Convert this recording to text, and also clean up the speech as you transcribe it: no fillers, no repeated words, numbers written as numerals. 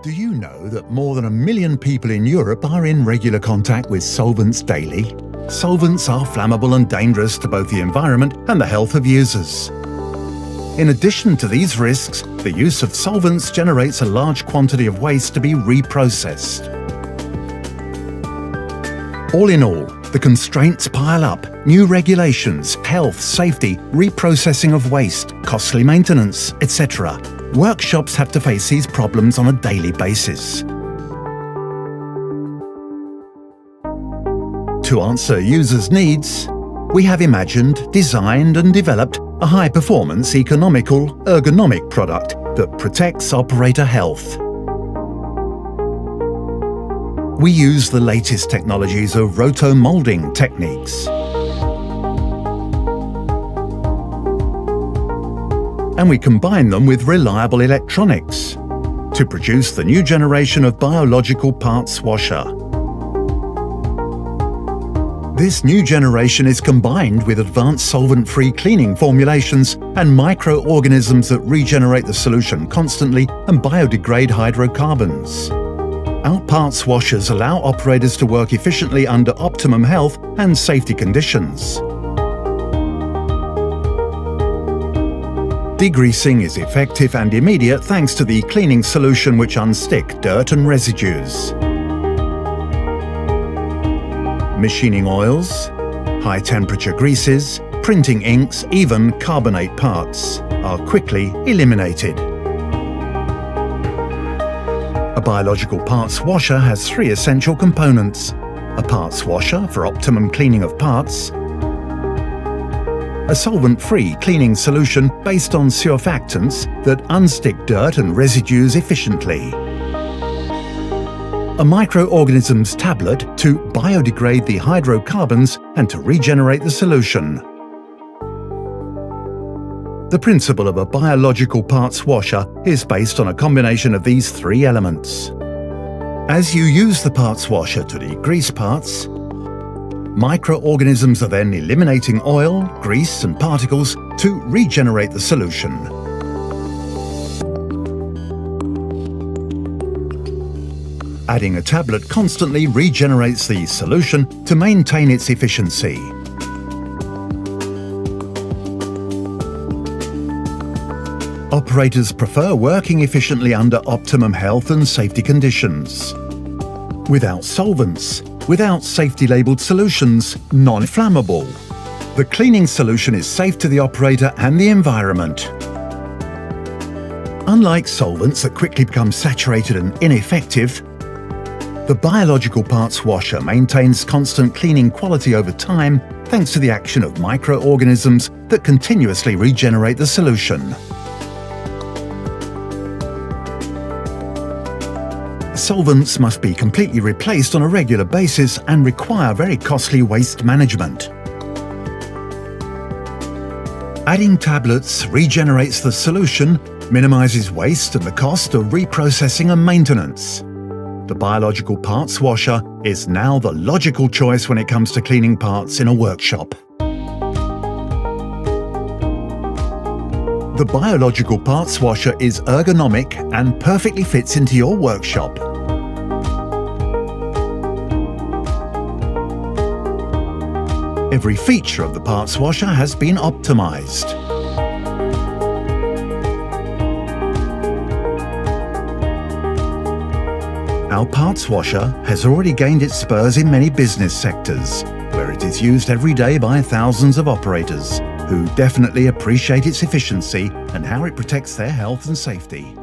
Do you know that more than 1 million people in Europe are in regular contact with solvents daily? Solvents are flammable and dangerous to both the environment and the health of users. In addition to these risks, the use of solvents generates a large quantity of waste to be reprocessed. All in all, the constraints pile up: new regulations, health, safety, reprocessing of waste, costly maintenance, etc. Workshops have to face these problems on a daily basis. To answer users' needs, we have imagined, designed and developed a high-performance, economical, ergonomic product that protects operator health. We use the latest technologies of roto-molding techniques. And we combine them with reliable electronics to produce the new generation of biological parts washer. This new generation is combined with advanced solvent-free cleaning formulations and microorganisms that regenerate the solution constantly and biodegrade hydrocarbons. Our parts washers allow operators to work efficiently under optimum health and safety conditions. Degreasing is effective and immediate thanks to the cleaning solution which unstick dirt and residues. Machining oils, high-temperature greases, printing inks, even carbonate parts are quickly eliminated. A biological parts washer has 3 essential components: a parts washer for optimum cleaning of parts, a solvent-free cleaning solution based on surfactants that unstick dirt and residues efficiently, a microorganisms tablet to biodegrade the hydrocarbons and to regenerate the solution. The principle of a biological parts washer is based on a combination of these 3 elements. As you use the parts washer to degrease parts, microorganisms are then eliminating oil, grease and particles to regenerate the solution. Adding a tablet constantly regenerates the solution to maintain its efficiency. Operators prefer working efficiently under optimum health and safety conditions. Without solvents, without safety-labeled solutions, non-flammable. The cleaning solution is safe to the operator and the environment. Unlike solvents that quickly become saturated and ineffective, the biological parts washer maintains constant cleaning quality over time thanks to the action of microorganisms that continuously regenerate the solution. Solvents must be completely replaced on a regular basis and require very costly waste management. Adding tablets regenerates the solution, minimizes waste and the cost of reprocessing and maintenance. The biological parts washer is now the logical choice when it comes to cleaning parts in a workshop. The biological parts washer is ergonomic and perfectly fits into your workshop. Every feature of the parts washer has been optimized. Our parts washer has already gained its spurs in many business sectors, where it is used every day by thousands of operators, who definitely appreciate its efficiency and how it protects their health and safety.